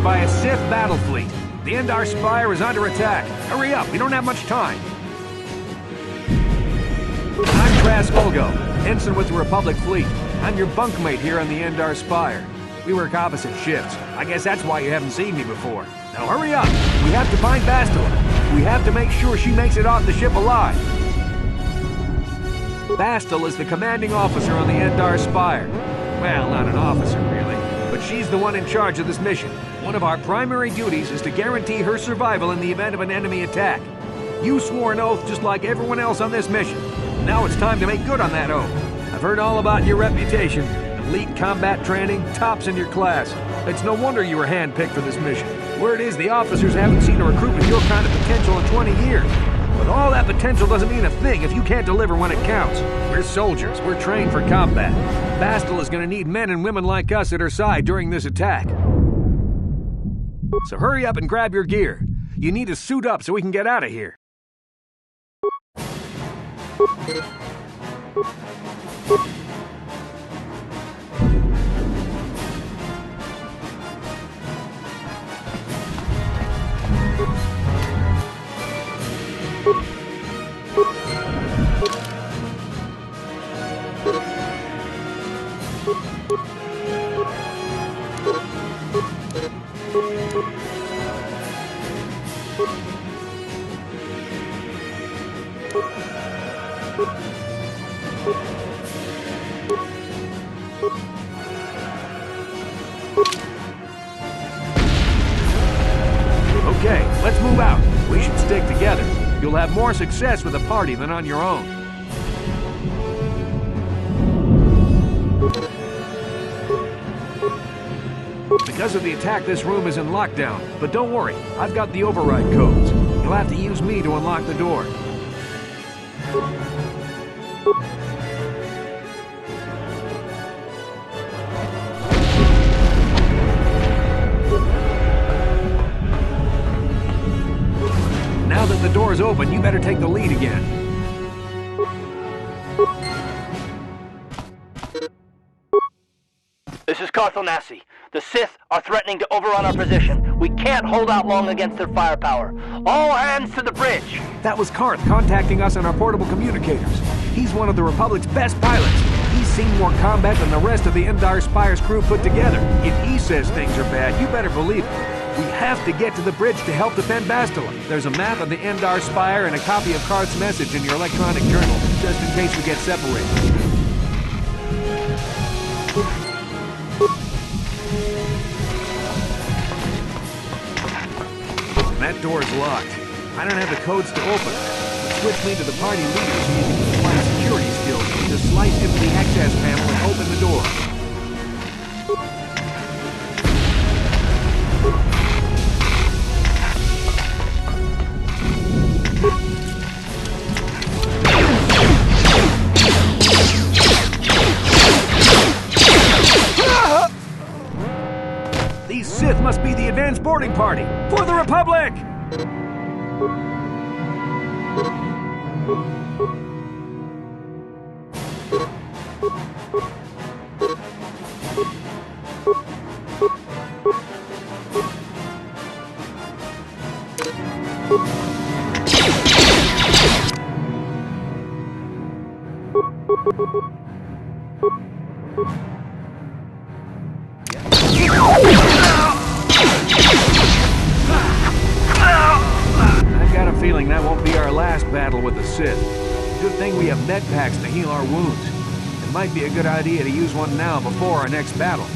By a Sith battle fleet. The Endar Spire is under attack. Hurry up, we don't have much time. I'm Trask Ulgo, ensign with the Republic fleet. I'm your bunkmate here on the Endar Spire. We work opposite shifts. I guess that's why you haven't seen me before. Now hurry up! We have to find Bastila. We have to make sure she makes it off the ship alive. Bastila is the commanding officer on the Endar Spire. Well, not an officer, really. But she's the one in charge of this mission. One of our primary duties is to guarantee her survival in the event of an enemy attack. You swore an oath just like everyone else on this mission. Now it's time to make good on that oath. I've heard all about your reputation. Elite combat training, tops in your class. It's no wonder you were handpicked for this mission. Word is the officers haven't seen a recruit with your kind of potential in 20 years. But all that potential doesn't mean a thing if you can't deliver when it counts. We're soldiers. We're trained for combat. Bastila is going to need men and women like us at her side during this attack. So hurry up and grab your gear. You need to suit up so we can get out of here. Okay, let's move out. We should stick together. You'll have more success with a party than on your own. Because of the attack, this room is in lockdown. But don't worry, I've got the override codes. You'll have to use me to unlock the door. Now that the door's open, you better take the lead again. This is Carthonasi. The Sith are threatening to overrun our position. We can't hold out long against their firepower. All hands to the bridge! That was Karth contacting us on our portable communicators. He's one of the Republic's best pilots. He's seen more combat than the rest of the Endar Spire's crew put together. If he says things are bad, you better believe it. We have to get to the bridge to help defend Bastila. There's a map of the Endar Spire and a copy of Karth's message in your electronic journal, just in case we get separated. That door's locked. I don't have the codes to open it. Switch me to the party leader so you can use my security skills to slice into the access panel and open the door. These Sith must be the advanced boarding party! For the Republic! I've got a feeling that won't be our last battle with the Sith. Good thing we have med packs to heal our wounds. It might be a good idea to use one now before our next battle.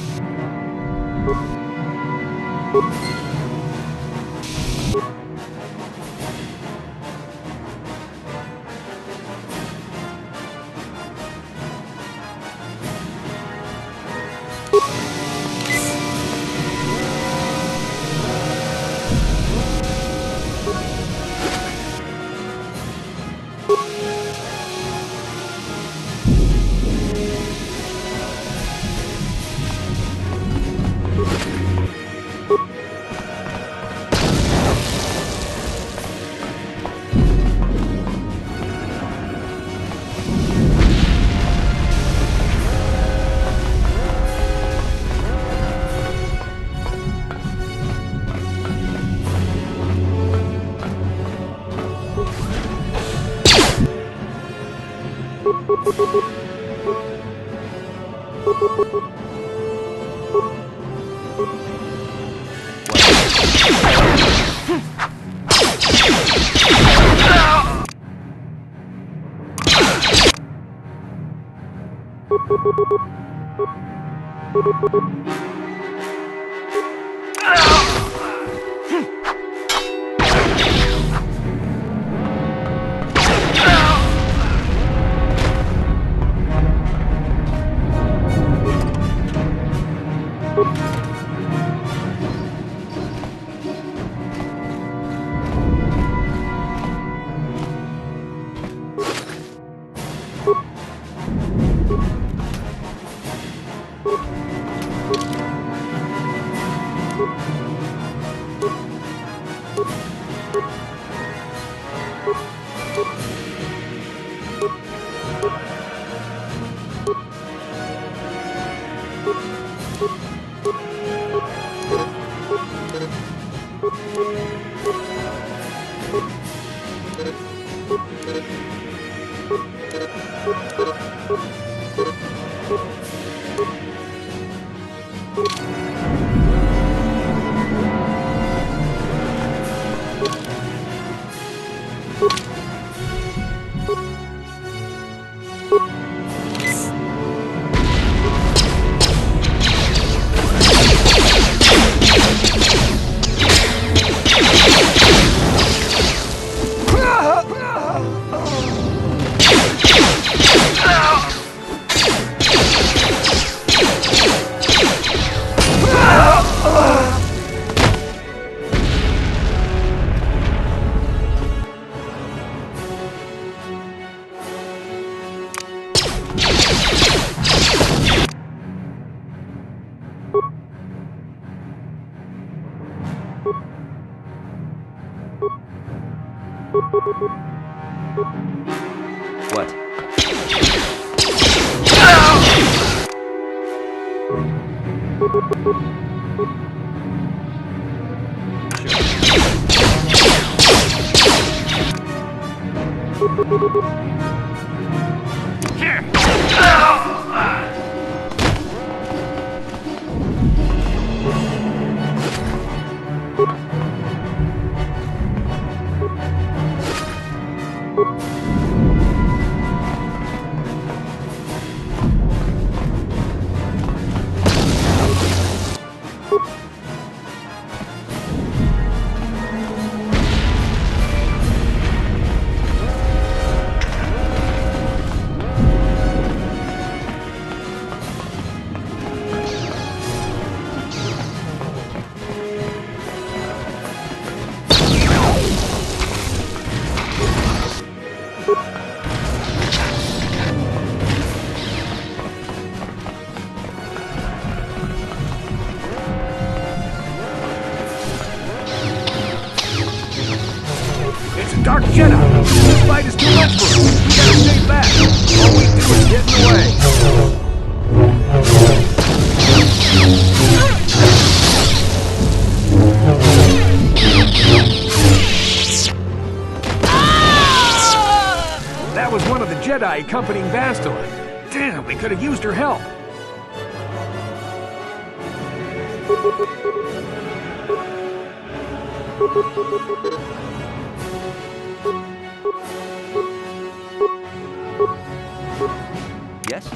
What? Dark Jedi! This fight is too much for us! We gotta stay back! All we do is get in the way! That was one of the Jedi accompanying Bastila. Damn, we could have used her help! Yes?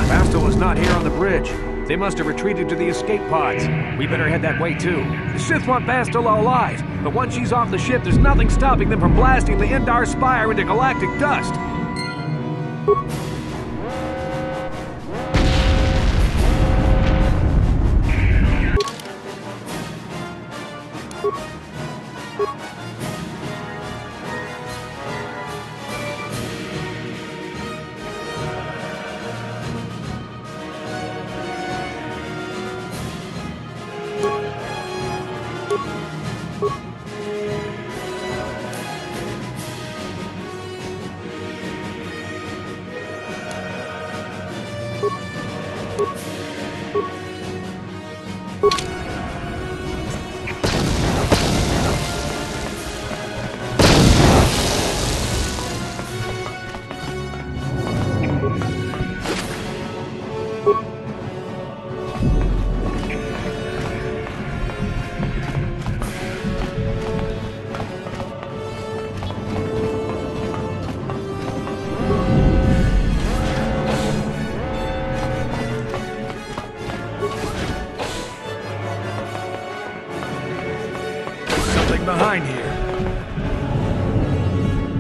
Bastila's not here on the bridge. They must have retreated to the escape pods. We better head that way too. The Sith want Bastila alive, but once she's off the ship, there's nothing stopping them from blasting the Endar Spire into galactic dust. behind here.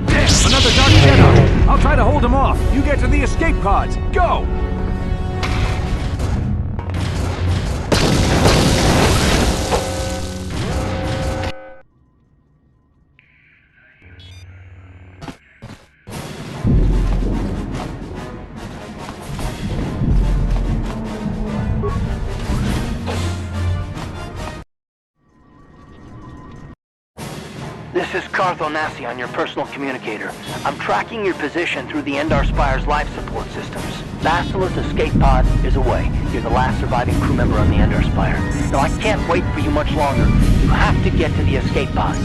Damn, another Dark Jedi! I'll try to hold him off. You get to the escape pods. Go! This is Carthonasi on your personal communicator. I'm tracking your position through the Endar Spire's life support systems. Basilisk's escape pod is away. You're the last surviving crew member on the Endar Spire. Now I can't wait for you much longer. You have to get to the escape pods.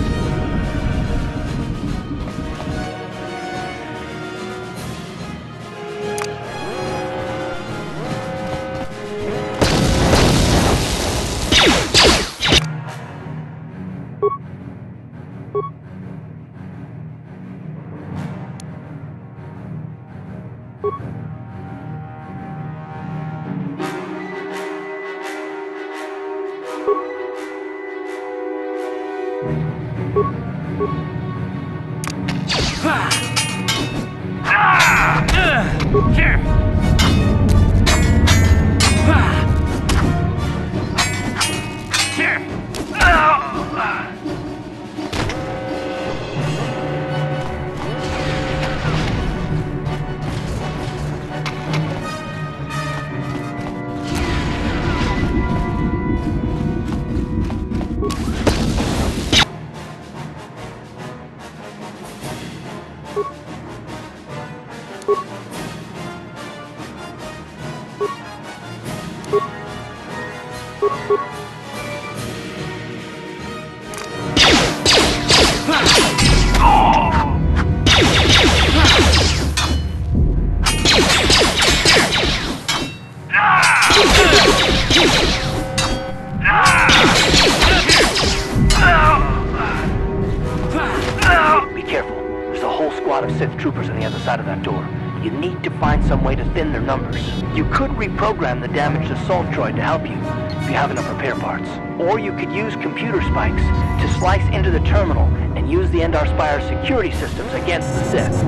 Be careful. There's a whole squad of Sith troopers on the other side of that door. You need to find some way to thin their numbers. You could reprogram the damaged assault droid to help you, if you have enough repair parts. Or you could use computer spikes to slice into the terminal and use the Endar Spire security systems against the Sith.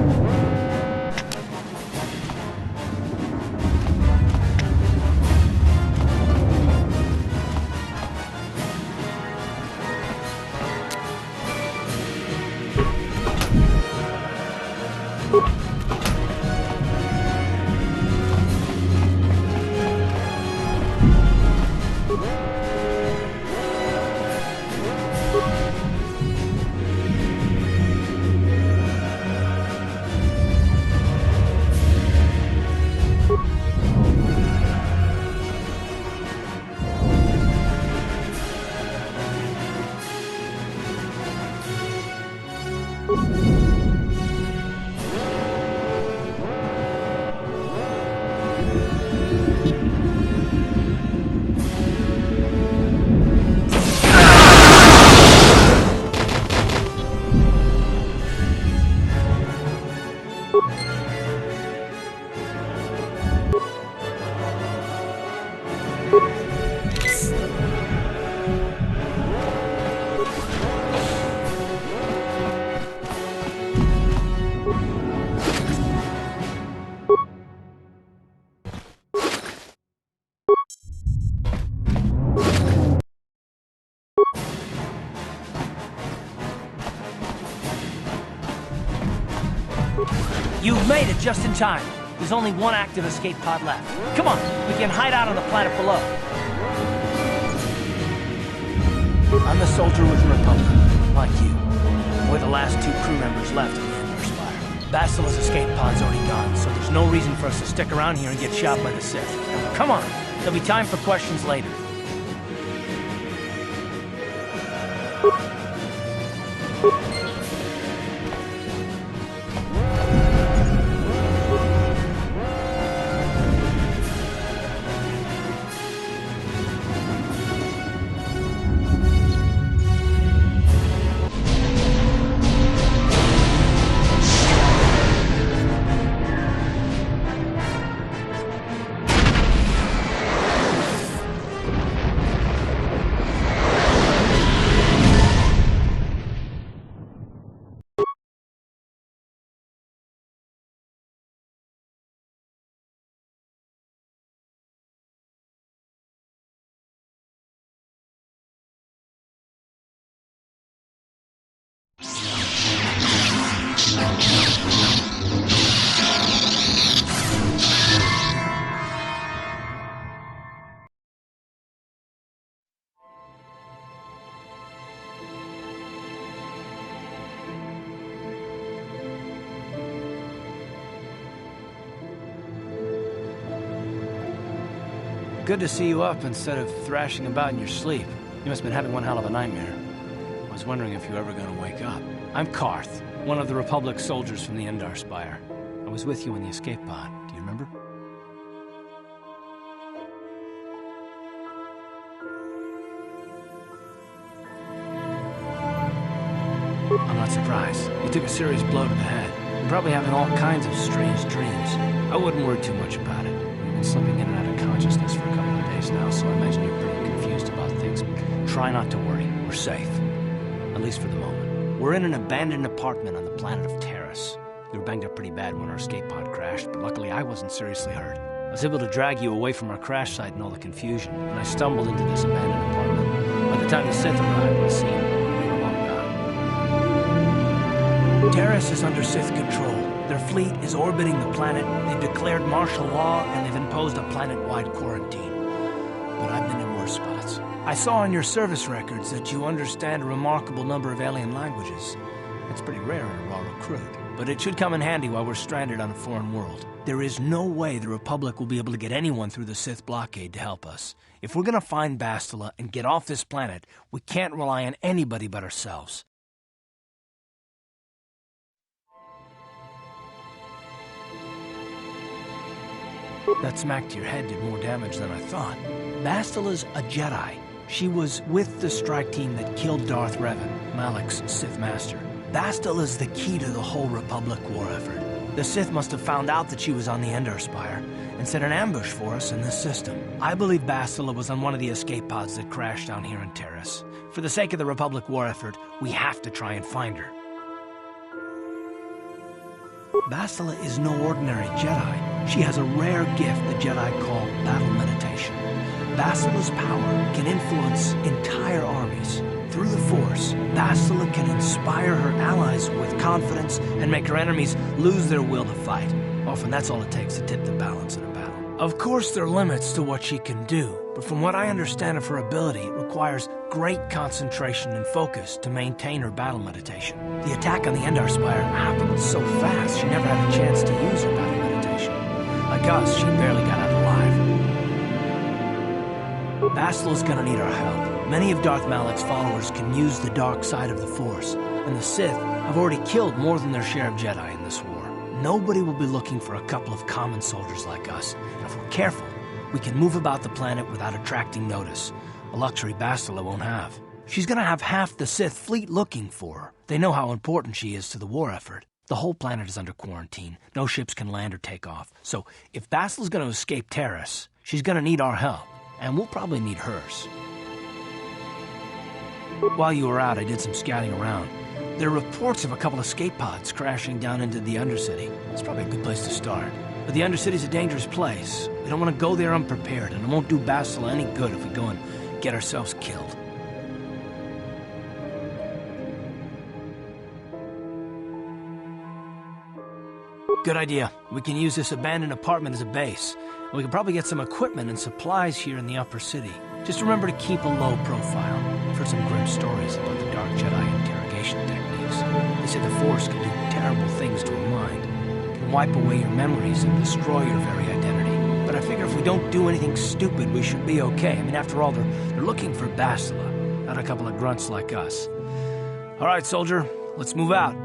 You've made it just in time. There's only one active escape pod left. Come on, we can hide out on the planet below. I'm the soldier with the Republic, like you. We're the last two crew members left in the Endar Spire. Basilisk's escape pod's already gone, so there's no reason for us to stick around here and get shot by the Sith. Now, come on, there'll be time for questions later. good to see you up instead of thrashing about in your sleep. You must have been having one hell of a nightmare. I was wondering if you were ever going to wake up. I'm Karth, one of the Republic soldiers from the Endar Spire. I was with you in the escape pod. Do you remember? I'm not surprised. You took a serious blow to the head. You're probably having all kinds of strange dreams. I wouldn't worry too much about it. You've been slipping in and out of consciousness for a couple of days now, so I imagine you're pretty confused about things. Try not to worry. We're safe. At least for the moment. We're in an abandoned apartment on the planet of Taris. We were banged up pretty bad when our escape pod crashed, but luckily I wasn't seriously hurt. I was able to drag you away from our crash site and all the confusion, and I stumbled into this abandoned apartment. By the time the Sith arrived on the scene, we were long gone. Taris is under Sith control. Their fleet is orbiting the planet, they've declared martial law, and they've imposed a planet-wide quarantine. But I've been in worse spots. I saw on your service records that you understand a remarkable number of alien languages. That's pretty rare in a raw recruit, but it should come in handy while we're stranded on a foreign world. There is no way the Republic will be able to get anyone through the Sith blockade to help us. If we're gonna find Bastila and get off this planet, we can't rely on anybody but ourselves. That smack to your head did more damage than I thought. Bastila's a Jedi. She was with the strike team that killed Darth Revan, Malak's Sith master. Bastila's the key to the whole Republic war effort. The Sith must have found out that she was on the Endar Spire and set an ambush for us in this system. I believe Bastila was on one of the escape pods that crashed down here in Taris. For the sake of the Republic war effort, we have to try and find her. Bastila is no ordinary Jedi. She has a rare gift the Jedi call battle meditation. Bastila's power can influence entire armies. Through the Force, Bastila can inspire her allies with confidence and make her enemies lose their will to fight. Often that's all it takes to tip the balance in a battle. Of course, there are limits to what she can do, but from what I understand of her ability, it requires great concentration and focus to maintain her battle meditation. The attack on the Endar Spire happened so fast, she never had a chance to use her battle meditation. Like us, she barely got out alive. Bastila's gonna need our help. Many of Darth Malak's followers can use the dark side of the Force, and the Sith have already killed more than their share of Jedi in this war. Nobody will be looking for a couple of common soldiers like us, and if we're careful, we can move about the planet without attracting notice, a luxury Bastila won't have. She's gonna have half the Sith fleet looking for her. They know how important she is to the war effort. The whole planet is under quarantine. No ships can land or take off. So if Bastila's gonna escape Taris, she's gonna need our help, and we'll probably need hers. While you were out, I did some scouting around. There are reports of a couple of escape pods crashing down into the Undercity. It's probably a good place to start. But the Undercity's a dangerous place. We don't want to go there unprepared, and it won't do Bastila any good if we go and get ourselves killed. Good idea. We can use this abandoned apartment as a base. We can probably get some equipment and supplies here in the upper city. Just remember to keep a low profile. I've heard some grim stories about the Dark Jedi interrogation techniques. They say the Force can do terrible things to a mind. It can wipe away your memories and destroy your very identity. But I figure if we don't do anything stupid, we should be okay. I mean, after all, they're looking for Bastila, not a couple of grunts like us. All right, soldier, let's move out.